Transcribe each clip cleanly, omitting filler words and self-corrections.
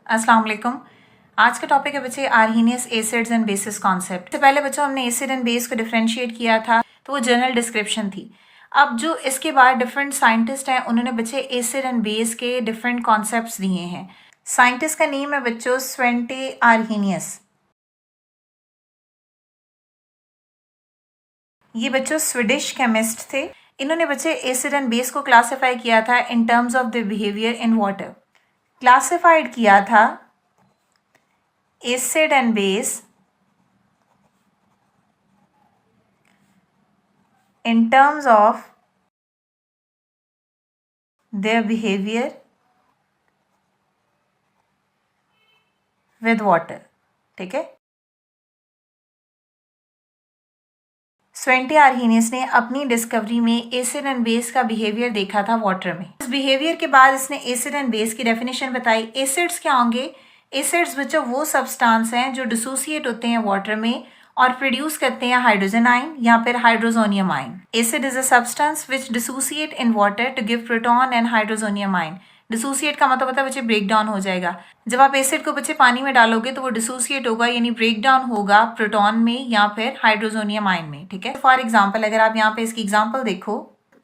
अस्सलाम वालेकुम। आज का टॉपिक है बच्चे Arrhenius acids and bases concept. इससे पहले बच्चों हमने एसिड एंड बेस को डिफरेंशिएट किया था, तो वो जनरल डिस्क्रिप्शन थी। अब जो इसके बाद डिफरेंट साइंटिस्ट हैं उन्होंने बच्चे एसिड एंड बेस के डिफरेंट कॉन्सेप्ट्स दिए हैं। साइंटिस्ट का नेम है बच्चों स्वेंटे आर्हीनियस। ये बच्चों स्वीडिश केमिस्ट थे। इन्होंने बच्चे एसिड एंड बेस को क्लासिफाई किया था in terms of the behaviour in water. Classified किया था acid and base in terms of their behavior with water। ठीक है, स्वेंटे आर्हीनियस ने अपनी डिस्कवरी में एसिड एंड बेस का बिहेवियर देखा था वाटर में। इस बिहेवियर के बाद इसने एसिड एंड बेस की डेफिनेशन बताई। एसिड्स क्या होंगे? एसिड्स बच्चों वो सब्सटेंस हैं जो डिसोसिएट होते हैं वाटर में और प्रोड्यूस करते हैं हाइड्रोजन आयन या फिर hydronium ion. Acid is a substance which dissociate in water to give proton and hydronium ion. Dissociate का मतलब होता है बच्चे ब्रेक डाउन हो जाएगा। जब आप एसिड को बच्चे पानी में डालोगे तो वो डिसोसिएट होगा, यानी ब्रेक डाउन होगा प्रोटॉन में या फिर हाइड्रोजोनियम आयन में। ठीक है, फॉर एग्जाम्पल अगर आप यहाँ पे इसकी एग्जाम्पल देखो,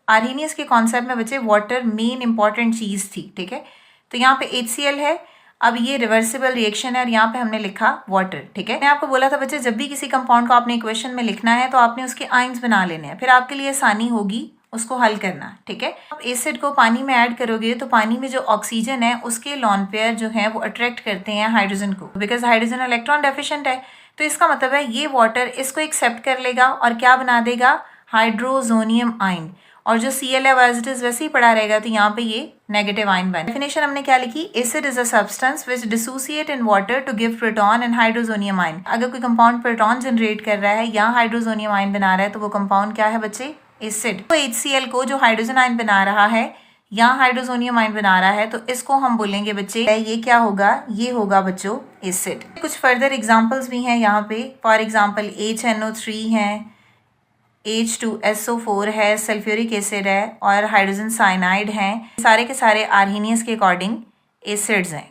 आर्हीनियस के कॉन्सेप्ट में बच्चे वाटर मेन इंपॉर्टेंट चीज थी। ठीक है, तो यहाँ पे HCl है। अब ये रिवर्सिबल रिएक्शन है और यहाँ पे हमने लिखा वाटर। ठीक है, मैं आपको बोला था बच्चे जब भी किसी कंपाउंड को आपने इक्वेशन में लिखना है तो आपने उसके आयंस बना लेने हैं, फिर आपके लिए आसानी होगी उसको हल करना। ठीक है, आप एसिड को पानी में ऐड करोगे तो पानी में जो ऑक्सीजन है उसके लॉन पेयर जो है वो अट्रैक्ट करते हैं हाइड्रोजन को, बिकॉज हाइड्रोजन इलेक्ट्रॉन डेफिशिएंट है। तो इसका मतलब है ये वाटर इसको एक्सेप्ट कर लेगा और क्या बना देगा? हाइड्रोजोनियम आयन। और जो Cl है एज इट इज वैसे ही पड़ा रहेगा, तो यहाँ पे ये नेगेटिव आयन बने। डेफिनेशन हमने क्या लिखी? Acid is a substance which dissociate in water to give proton and hydronium ion. अगर कोई कंपाउंड प्रोटॉन जनरेट कर रहा है या हाइड्रोजोनियम आयन बना रहा है तो वो कंपाउंड क्या है बच्चे? एसिड। तो HCl को जो हाइड्रोजन आयन बना रहा है या हाइड्रोजोनियम आयन बना रहा है तो इसको हम बोलेंगे बच्चे ये क्या होगा? ये होगा बच्चों एसिड। कुछ फर्दर एग्जाम्पल्स भी हैं यहाँ पे। फॉर एग्जाम्पल HNO3 है, H2SO4 है, सल्फ्यूरिक एसिड है और हाइड्रोजन साइनाइड हैं। सारे के सारे आर्हीनियस के अकॉर्डिंग एसिड्स हैं।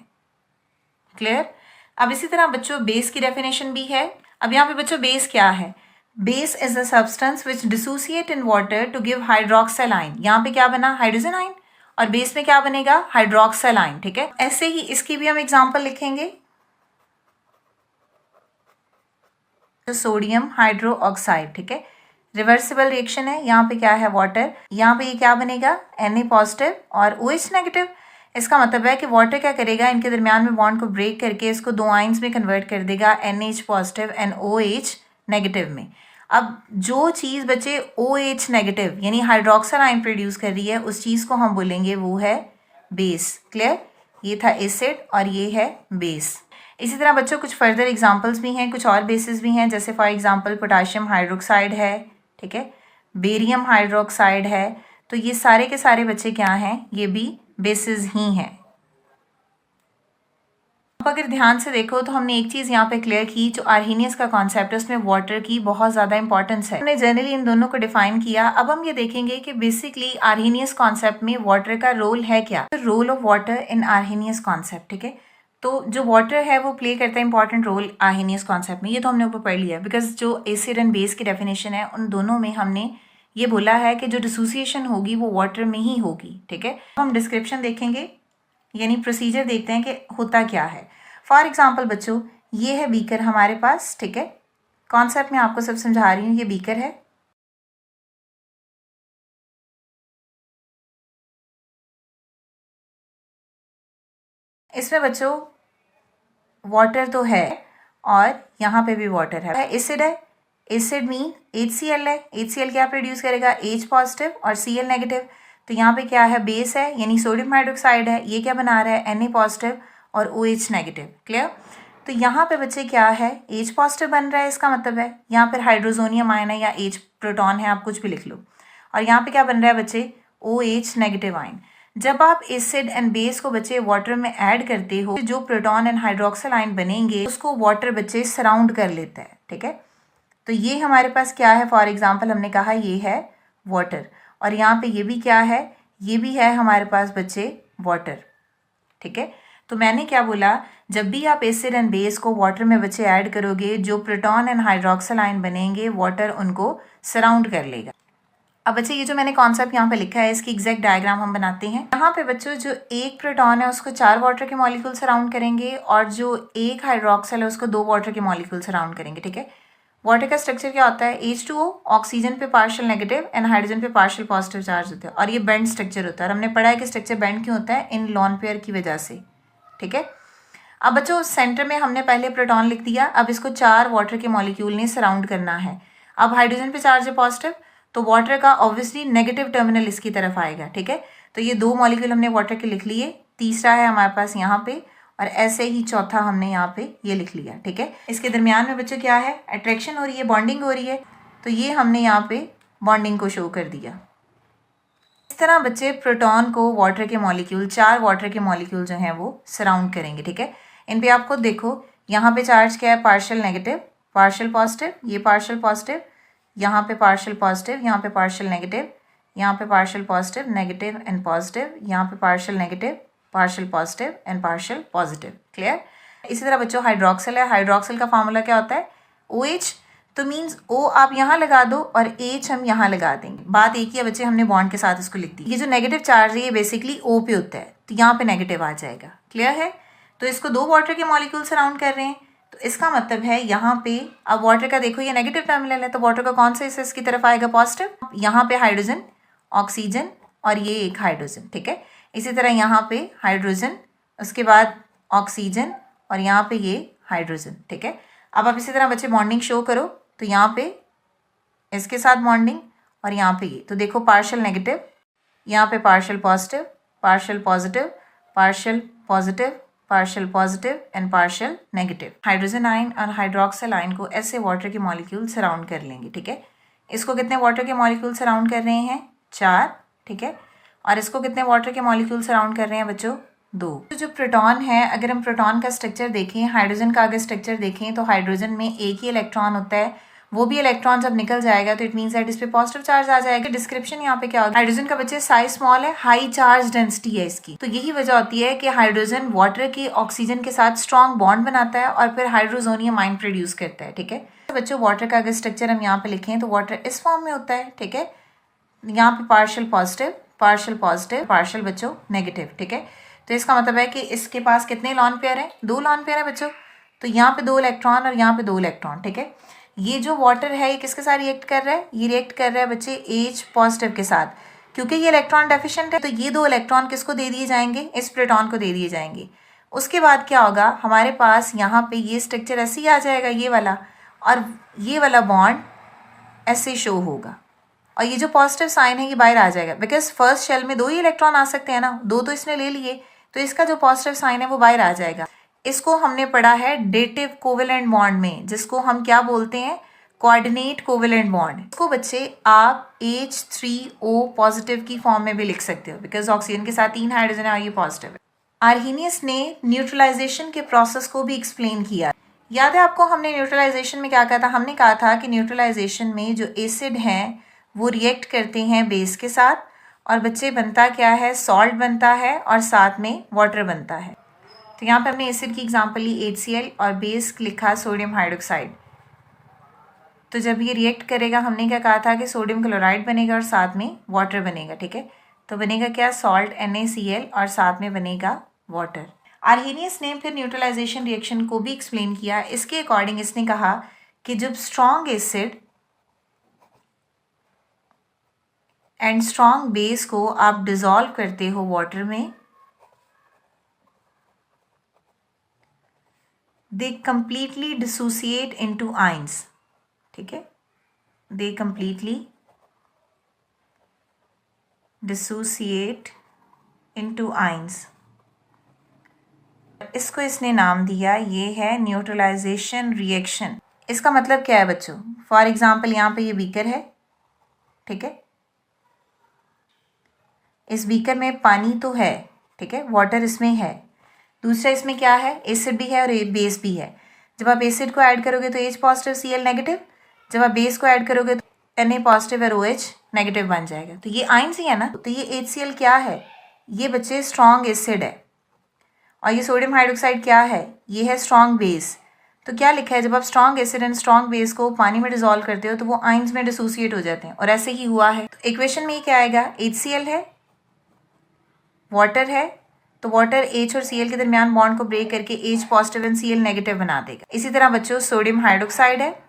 क्लियर? अब इसी तरह बच्चों बेस की डेफिनेशन भी है। अब यहाँ पे बच्चों बेस क्या है? Base is a substance which dissociate in water to give hydroxyl ion. यहाँ पे क्या बना? Hydrogen ion. और बेस में क्या बनेगा? Hydroxyl ion. ठीक है, ऐसे ही इसकी भी हम एग्जाम्पल लिखेंगे। Sodium hydro oxide. ठीक है, रिवर्सिबल रिएक्शन है। यहाँ पे क्या है? वाटर। यहाँ पे ये क्या बनेगा? Na पॉजिटिव और OH नेगेटिव। इसका मतलब है कि वाटर क्या करेगा? इनके दरमियान में बॉन्ड को ब्रेक करके इसको दो आइंस में कन्वर्ट कर देगा, NH positive and OH negative में। अब जो चीज़ बचे OH नेगेटिव यानी हाइड्रोक्सिल आयन प्रोड्यूस कर रही है उस चीज़ को हम बोलेंगे वो है बेस। क्लियर? ये था एसिड और ये है बेस। इसी तरह बच्चों कुछ फर्दर एग्जांपल्स भी हैं, कुछ और बेसिस भी हैं, जैसे फॉर एग्जांपल पोटाशियम हाइड्रोक्साइड है। ठीक है, बेरियम हाइड्रोक्साइड है। तो ये सारे के सारे बच्चे क्या हैं? ये भी बेसिस ही हैं। अब अगर ध्यान से देखो तो हमने एक चीज़ यहाँ पे क्लियर की, जो आर्हीनियस का कॉन्सेप्ट है उसमें वाटर की बहुत ज़्यादा इंपॉर्टेंस है। हमने जनरली इन दोनों को डिफाइन किया। अब हम ये देखेंगे कि बेसिकली आर्हीनियस कॉन्सेप्ट में वाटर का रोल है क्या, role of water in Arrhenius concept. ठीक है, तो जो वाटर है वो प्ले करता है इंपॉर्टेंट रोल आर्हीनियस कॉन्सेप्ट में। ये तो हमने ऊपर पढ़ लिया, बिकॉज जो एसिड एंड बेस की डेफिनेशन है उन दोनों में हमने ये बोला है कि जो डिसोसिएशन होगी वो वाटर में ही होगी। ठीक है, हम डिस्क्रिप्शन देखेंगे, यानी प्रोसीजर देखते हैं कि होता क्या है। फॉर एग्जाम्पल बच्चों ये है बीकर हमारे पास। ठीक है, कॉन्सेप्ट में आपको सब समझा रही हूँ। ये बीकर है, इसमें बच्चों वाटर तो है और यहाँ पे भी वाटर है। एसिड है, एसिड मीन HCl है। HCl क्या प्रोड्यूस करेगा? H पॉजिटिव और Cl नेगेटिव। तो यहाँ पे क्या है? बेस है, यानी सोडियम हाइड्रोक्साइड है। ये क्या बना रहा है? Na पॉजिटिव और OH नेगेटिव। क्लियर? तो यहाँ पे बच्चे क्या है? H पॉजिटिव बन रहा है। इसका मतलब है यहाँ पर हाइड्रोजोनियम आयन है या H प्रोटॉन है, आप कुछ भी लिख लो। और यहाँ पे क्या बन रहा है बच्चे? OH negative ion. जब आप एसिड एंड बेस को बच्चे वाटर में ऐड करते हो, जो प्रोटॉन एंड हाइड्रोक्सिल आयन बनेंगे उसको वाटर बच्चे सराउंड कर लेता है। ठीक है, तो ये हमारे पास क्या है? फॉर एग्जांपल हमने कहा ये है वाटर, और यहाँ पे ये भी क्या है? ये भी है हमारे पास बच्चे वाटर। ठीक है, तो मैंने क्या बोला, जब भी आप एसिड एंड बेस को वाटर में बच्चे ऐड करोगे, जो प्रोटॉन एंड हाइड्रोक्सिल आयन बनेंगे वाटर उनको सराउंड कर लेगा। अब बच्चे ये जो मैंने कॉन्सेप्ट यहाँ पे लिखा है इसकी एग्जैक्ट डायग्राम हम बनाते हैं। यहाँ पे बच्चों जो एक प्रोटॉन है उसको 4 वाटर के मॉलिक्यूल सराउंड करेंगे और जो एक हाइड्रोक्सिल है उसको 2 वाटर के मॉलिक्यूल सराउंड करेंगे। ठीक है, वाटर का स्ट्रक्चर क्या होता है, H2O, ऑक्सीजन पे पार्शियल नेगेटिव एंड हाइड्रोजन पे पार्शियल पॉजिटिव चार्ज होता है और ये बेंड स्ट्रक्चर होता है। और हमने पढ़ा है कि स्ट्रक्चर बेंड क्यों होता है, इन लॉन पेयर की वजह से। ठीक है, अब बच्चों सेंटर में हमने पहले प्रोटॉन लिख दिया, अब इसको 4 वाटर के मॉलिक्यूल ने सराउंड करना है। अब हाइड्रोजन पे चार्ज है पॉजिटिव, तो वाटर का ऑब्वियसली नेगेटिव टर्मिनल इसकी तरफ आएगा। ठीक है, तो ये 2 मॉलिक्यूल हमने वाटर के लिख लिए, तीसरा है हमारे पास यहाँ पे, और ऐसे ही चौथा हमने यहाँ पे ये लिख लिया। ठीक है, इसके दरमियान में बच्चों क्या है, अट्रैक्शन हो रही है, बॉन्डिंग हो रही है, तो ये हमने यहाँ पे बॉन्डिंग को शो कर दिया। इस तरह बच्चे प्रोटॉन को वाटर के मॉलिक्यूल, 4 वाटर के मॉलिक्यूल जो हैं वो सराउंड करेंगे। ठीक है, इन पे आप खुद देखो, यहाँ पे चार्ज क्या है, पार्शियल नेगेटिव, पार्शियल पॉजिटिव, ये पार्शियल पॉजिटिव, यहाँ पे पार्शियल पॉजिटिव, यहाँ पे पार्शियल नेगेटिव, यहाँ पे partial positive, negative and positive, यहाँ पे partial negative, partial positive and partial positive. Clear. इसी तरह बच्चों हाइड्रोक्सिल है, हाइड्रोक्सिल का फॉर्मूला क्या होता है, OH, तो मीन्स O आप यहाँ लगा दो और H हम यहाँ लगा देंगे। बात एक ही है बच्चे, हमने बॉन्ड के साथ इसको लिख दी। ये जो नेगेटिव चार्ज है ये बेसिकली O पे होता है, तो यहाँ पे नेगेटिव आ जाएगा। क्लियर है, तो इसको 2 वाटर के मॉलिक्यूल सराउंड कर रहे हैं, तो इसका मतलब है यहाँ पे अब वाटर का देखो ये नेगेटिव टर्मिनल है, तो वाटर का कौन सा हिस्सा इसकी तरफ आएगा, पॉजिटिव। यहाँ पे हाइड्रोजन, ऑक्सीजन और ये एक हाइड्रोजन। ठीक है, इसी तरह यहाँ पे हाइड्रोजन, उसके बाद ऑक्सीजन और यहाँ पे ये हाइड्रोजन। ठीक है, अब आप इसी तरह बच्चे बॉन्डिंग शो करो, तो यहाँ पे इसके साथ बॉन्डिंग और यहाँ पे ये, तो देखो पार्शियल नेगेटिव, यहाँ पे partial positive, partial positive, partial positive, partial positive and partial negative. Hydrogen ion और हाइड्रोक्सिल आयन को ऐसे वाटर के मॉलिक्यूल सराउंड कर लेंगे। ठीक है, इसको कितने वाटर के मॉलिक्यूल सराउंड कर रहे हैं, 4। ठीक है, और इसको कितने वाटर के मॉलिक्यूल सराउंड कर रहे हैं बच्चों, 2। तो जो प्रोटॉन है, अगर हम प्रोटॉन का स्ट्रक्चर देखें, हाइड्रोजन का अगर स्ट्रक्चर देखें, तो हाइड्रोजन में एक ही इलेक्ट्रॉन होता है, वो भी इलेक्ट्रॉन जब निकल जाएगा तो इट मीन्स दैट इस पे पॉजिटिव चार्ज आ जाएगा। डिस्क्रिप्शन यहाँ पे क्या होगा, हाइड्रोजन का बच्चे साइज स्मॉल है, हाई चार्ज डेंसिटी है इसकी, तो यही वजह होती है कि हाइड्रोजन वाटर के ऑक्सीजन के साथ स्ट्रॉन्ग बॉन्ड बनाता है और फिर हाइड्रोजोनियम आयन प्रोड्यूस करता है। ठीक है, तो बच्चों वाटर का अगर स्ट्रक्चर हम यहाँ पे लिखें तो वाटर इस फॉर्म में होता है। ठीक है, यहाँ पे partial positive, partial positive, partial बच्चों नेगेटिव। ठीक है, तो इसका मतलब है कि इसके पास कितने लॉन पेयर हैं, 2 लॉन पेयर है बच्चों, तो यहाँ पे 2 इलेक्ट्रॉन और यहाँ पे 2 इलेक्ट्रॉन। ठीक है, ये जो वाटर है ये किसके साथ रिएक्ट कर रहा है, ये रिएक्ट कर रहा है बच्चे H पॉजिटिव के साथ, क्योंकि ये इलेक्ट्रॉन डेफिशिएंट है, तो ये 2 इलेक्ट्रॉन किसको दे दिए जाएंगे, इस प्रोटॉन को दे दिए जाएंगे। उसके बाद क्या होगा, हमारे पास यहाँ पे ये स्ट्रक्चर ऐसे ही आ जाएगा, ये वाला, और ये वाला बॉन्ड ऐसे शो होगा, और ये जो पॉजिटिव साइन है ये बाहर आ जाएगा, बिकॉज फर्स्ट शेल में 2 ही इलेक्ट्रॉन आ सकते हैं ना, 2 तो इसने ले लिए, तो इसका जो पॉजिटिव साइन है वो बाहर आ जाएगा। इसको हमने पढ़ा है डेटिव कोवेलेंट बॉन्ड में, जिसको हम क्या बोलते हैं, कोऑर्डिनेट कोवेलेंट बॉन्ड। इसको बच्चे आप H3O पॉजिटिव की फॉर्म में भी लिख सकते हो, बिकॉज ऑक्सीजन के साथ 3 हाइड्रोजन है और ये पॉजिटिव है। आर्हेनियस ने न्यूट्रलाइजेशन के प्रोसेस को भी एक्सप्लेन किया। याद है आपको, हमने न्यूट्रलाइजेशन में क्या कहा था, हमने कहा था कि न्यूट्रलाइजेशन में जो एसिड हैं वो रिएक्ट करते हैं बेस के साथ, और बच्चे बनता क्या है, सॉल्ट बनता है और साथ में वाटर बनता है। तो यहाँ पे हमने एसिड की एग्जांपल ली HCl और बेस लिखा सोडियम हाइड्रोक्साइड। तो जब ये रिएक्ट करेगा, हमने क्या कहा था कि सोडियम क्लोराइड बनेगा और साथ में वाटर बनेगा। ठीक है, तो बनेगा क्या, सॉल्ट NaCl और साथ में बनेगा वाटर। आर्हेनियस ने फिर न्यूट्रलाइजेशन रिएक्शन को भी एक्सप्लेन किया। इसके अकॉर्डिंग इसने कहा कि जब strong acid and strong base को आप डिसॉल्व करते हो वाटर में, दे कंप्लीटली डिसोसिएट इनटू आयंस। ठीक है, दे कंप्लीटली डिसोसिएट इनटू आयंस। इसको इसने नाम दिया, ये है न्यूट्रलाइजेशन रिएक्शन। इसका मतलब क्या है बच्चों, फॉर एग्जांपल यहाँ पे ये बीकर है। ठीक है, इस बीकर में पानी तो है, ठीक है, वाटर इसमें है, दूसरा इसमें क्या है, एसिड भी है और बेस भी है। जब आप एसिड को ऐड करोगे तो H पॉजिटिव Cl नेगेटिव, जब आप बेस को ऐड करोगे तो Na पॉजिटिव और OH नेगेटिव बन जाएगा। तो ये आयंस ही है ना, तो ये HCl क्या है, ये बच्चे स्ट्रॉन्ग एसिड है, और ये सोडियम हाइड्रोक्साइड क्या है, ये है स्ट्रॉन्ग बेस। तो क्या लिखा है, जब आप strong acid and strong base को पानी में डिसॉल्व करते हो तो वो आइंस में डिसोसिएट हो जाते हैं, और ऐसे ही हुआ है। तो इक्वेशन में ये क्या आएगा, HCl है, वाटर है, तो वाटर H और Cl के दरमियान बॉन्ड को ब्रेक करके H positive and Cl negative बना देगा। इसी तरह बच्चों सोडियम हाइड्रोक्साइड है,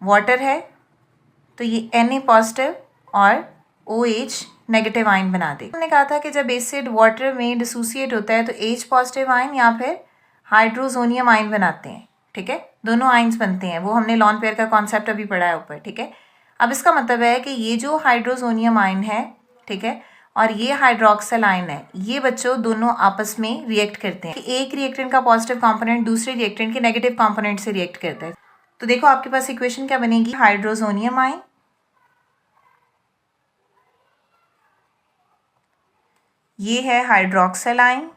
वाटर है, तो ये Na पॉजिटिव और OH नेगेटिव आयन बना देगा। हमने कहा था कि जब एसिड वाटर में डिसोसिएट होता है तो H पॉजिटिव आयन या फिर हाइड्रोजोनियम आयन बनाते हैं, ठीक है, दोनों आयन्स बनते हैं। वो हमने लॉन पेयर का कॉन्सेप्ट अभी पढ़ा है ऊपर, ठीक है। अब इसका मतलब है कि ये जो हाइड्रोजोनियम आयन है, ठीक है, और ये हाइड्रोक्सिल आयन है, ये बच्चों दोनों आपस में रिएक्ट करते हैं कि एक रिएक्टेंट का पॉजिटिव कंपोनेंट दूसरे रिएक्टेंट के नेगेटिव कंपोनेंट से रिएक्ट करता है। तो देखो आपके पास इक्वेशन क्या बनेगी, हाइड्रोजोनियम आयन, ये है हाइड्रोक्सिल आयन,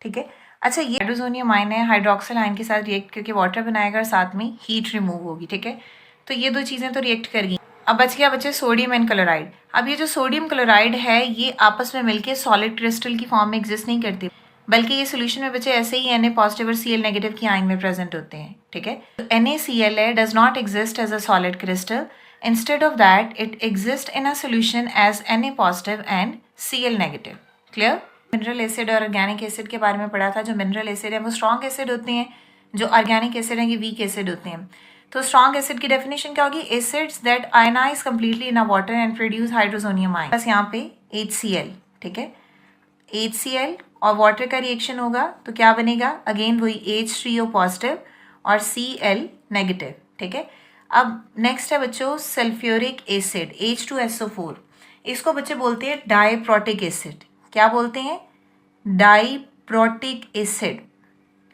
ठीक है। अच्छा, ये हाइड्रोजोनियम आयन है, हाइड्रोक्सिल आयन के साथ रिएक्ट करके वाटर बनाएगा और साथ में हीट रिमूव होगी, ठीक है। तो ये दो चीज़ें तो रिएक्ट कर गई। अब बच गया बच्चे सोडियम एंड क्लोराइड। अब ये जो सोडियम क्लोराइड है ये आपस में मिलके सॉलिड क्रिस्टल की फॉर्म में एग्जिस्ट नहीं करती, बल्कि ये सोल्यूशन में बच्चे ऐसे ही Na पॉजिटिव और Cl नेगेटिव की आयन में प्रेजेंट होते हैं, ठीक है। तो NaCl है does not exist as a solid crystal, instead of that it exist in a solution as Na positive and Cl negative. Clear. Mineral acid और ऑर्गेनिक एसिड के बारे में पढ़ा था। जो मिनरल एसिड है वो स्ट्रॉन्ग एसिड होते हैं, जो ऑर्गेनिक एसिड है ये वीक एसिड होते हैं। तो स्ट्रॉन्ग एसिड की डेफिनेशन क्या होगी, acids that ionise completely in a water and produce hydronium ion. बस यहाँ पे HCl, ठीक है, HCl और वाटर का रिएक्शन होगा तो क्या बनेगा, अगेन वही H3O पॉजिटिव और Cl नेगेटिव, ठीक है। अब नेक्स्ट है बच्चों सल्फ्यूरिक एसिड H2SO4। इसको बच्चे बोलते हैं डाइप्रोटिक एसिड। क्या बोलते हैं, डाइप्रोटिक एसिड,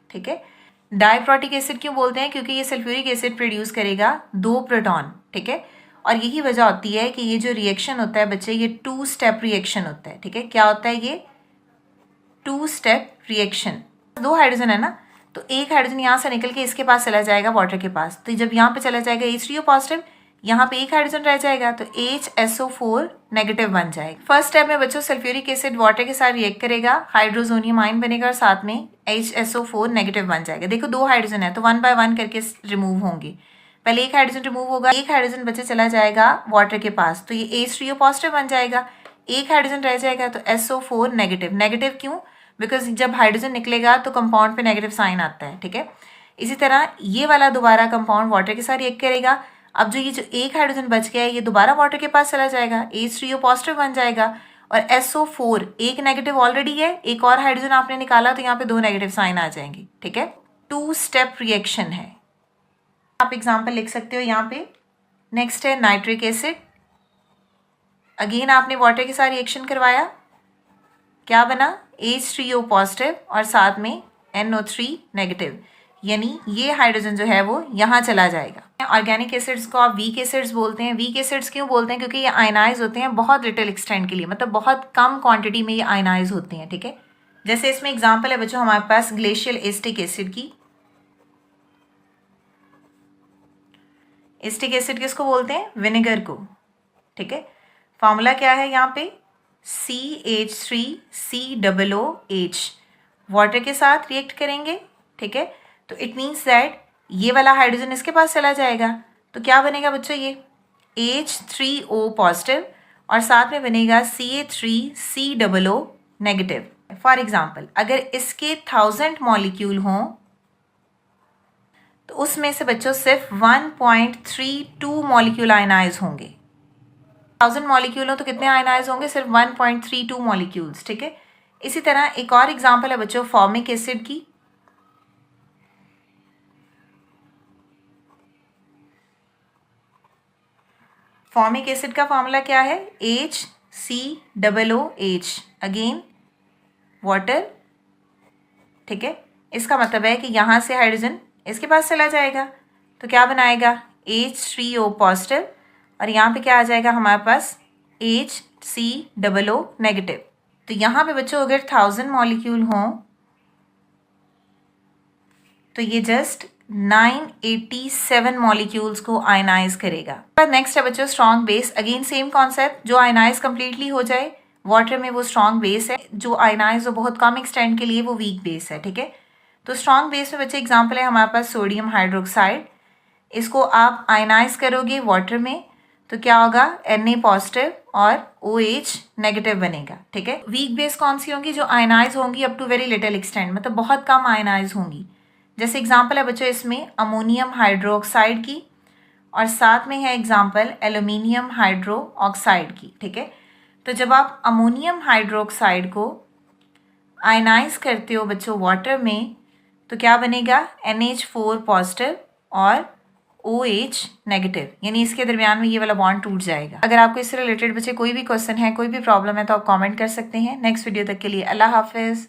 ठीक है। डाइप्रोटिक एसिड क्यों बोलते हैं, क्योंकि ये सल्फ्यूरिक एसिड प्रोड्यूस करेगा 2 प्रोटॉन, ठीक है। और यही वजह होती है कि ये जो रिएक्शन होता है बच्चे ये 2 स्टेप रिएक्शन होता है, ठीक है। क्या होता है ये 2 स्टेप रिएक्शन। 2 हाइड्रोजन है ना, तो एक हाइड्रोजन यहाँ से निकल के इसके पास चला जाएगा वाटर के पास, तो जब यहाँ पे चला जाएगा H3O पॉजिटिव, यहाँ पे एक हाइड्रोजन रह जाएगा तो HSO4 नेगेटिव बन जाएगा। फर्स्ट स्टेप में बच्चों सल्फ्यूरिक एसिड वाटर के साथ रिएक्ट करेगा, हाइड्रोजोनियम आयन बनेगा और साथ में HSO4 नेगेटिव बन जाएगा। देखो 2 हाइड्रोजन है तो 1 बाय 1 करके रिमूव होंगे। पहले एक हाइड्रोजन रिमूव होगा, एक हाइड्रोजन बच्चे चला जाएगा वाटर के पास तो ये H3O पॉजिटिव बन जाएगा, एक हाइड्रोजन रह जाएगा तो SO4 नेगेटिव। नेगेटिव क्यों, बिकॉज जब हाइड्रोजन निकलेगा तो कंपाउंड पे नेगेटिव साइन आता है, ठीक है। इसी तरह ये वाला दोबारा कंपाउंड वाटर के साथ रिएक्ट करेगा। अब जो ये जो एक हाइड्रोजन बच गया है ये दोबारा वाटर के पास चला जाएगा, H3O पॉजिटिव बन जाएगा और SO4 एक नेगेटिव ऑलरेडी है, एक और हाइड्रोजन आपने निकाला तो यहाँ पे 2 नेगेटिव साइन आ जाएंगे, ठीक है। 2 स्टेप रिएक्शन है। आप एग्जाम्पल लिख सकते हो यहाँ पे। नेक्स्ट है नाइट्रिक एसिड। अगेन आपने वाटर के साथ रिएक्शन करवाया, क्या बना H3O पॉजिटिव और साथ में NO3 नेगेटिव, यानी ये हाइड्रोजन जो है वो यहाँ चला जाएगा। ऑर्गेनिक एसिड्स को आप वीक एसिड्स बोलते हैं। वीक एसिड्स क्यों बोलते हैं, क्योंकि ये आयनाइज होते हैं बहुत लिटिल एक्सटेंट के लिए, मतलब बहुत कम क्वांटिटी में ये आयनाइज होते हैं, ठीक है। जैसे इसमें एग्जांपल है बच्चों हमारे पास ग्लेशियल एसिटिक एसिड की। एसिटिक एसिड किसको बोलते हैं, विनेगर को, ठीक है। फॉर्मूला क्या है यहाँ पे, CH3COOH वाटर के साथ रिएक्ट करेंगे, ठीक है। तो इट मीन्स दैट ये वाला हाइड्रोजन इसके पास चला जाएगा तो क्या बनेगा बच्चों, ये H3O पॉजिटिव और साथ में बनेगा CH3COO नेगेटिव। फॉर एग्जाम्पल अगर इसके 1000 मॉलिक्यूल हों तो उसमें से बच्चों सिर्फ 1.32 मॉलिक्यूल आयनाइज होंगे। 1000 मॉलिक्यूल हो तो कितने आयनाइज होंगे, सिर्फ 1.32 मॉलिक्यूल्स, ठीक है। इसी तरह एक और एग्जाम्पल है बच्चों फॉर्मिक एसिड की। फॉर्मिक एसिड का फॉर्मूला क्या है, HCOOH, अगेन वाटर, ठीक है। इसका मतलब है कि यहाँ से हाइड्रोजन इसके पास चला जाएगा तो क्या बनाएगा H3O पॉजिटिव और यहाँ पे क्या आ जाएगा हमारे पास HCOO नेगेटिव। तो यहाँ पे बच्चों अगर 1000 मॉलिक्यूल हों तो ये जस्ट 987 मॉलिक्यूल्स को आयनाइज करेगा। नेक्स्ट है बच्चों strong base. Again same concept, जो आयनाइज कंप्लीटली हो जाए वाटर में वो स्ट्रॉन्ग बेस है, जो आयनाइज हो बहुत कम एक्सटेंट के लिए वो वीक बेस है, ठीक है। तो स्ट्रॉन्ग बेस में बच्चे एग्जाम्पल है हमारे पास सोडियम हाइड्रोक्साइड। इसको आप आयनाइज करोगे वाटर में तो क्या होगा, Na पॉजिटिव और OH नेगेटिव बनेगा, ठीक है। वीक बेस कौन सी होंगी, जो आयनाइज होंगी up to very little extent, मतलब बहुत कम आयनाइज होंगी। जैसे एग्जाम्पल है बच्चों इसमें अमोनियम हाइड्रोक्साइड की, और साथ में है एग्जाम्पल एल्यूमिनियम हाइड्रो ऑक्साइड की, ठीक है। तो जब आप अमोनियम हाइड्रोक्साइड को आयनाइज करते हो बच्चों वाटर में तो क्या बनेगा, NH4 पॉजिटिव और OH नेगेटिव, यानी इसके दरमियान में ये वाला बॉन्ड टूट जाएगा। अगर आपको इससे रिलेटेड बच्चे कोई भी क्वेश्चन है, कोई भी प्रॉब्लम है तो आप कमेंट कर सकते हैं। नेक्स्ट वीडियो तक के लिए अल्लाह हाफिज।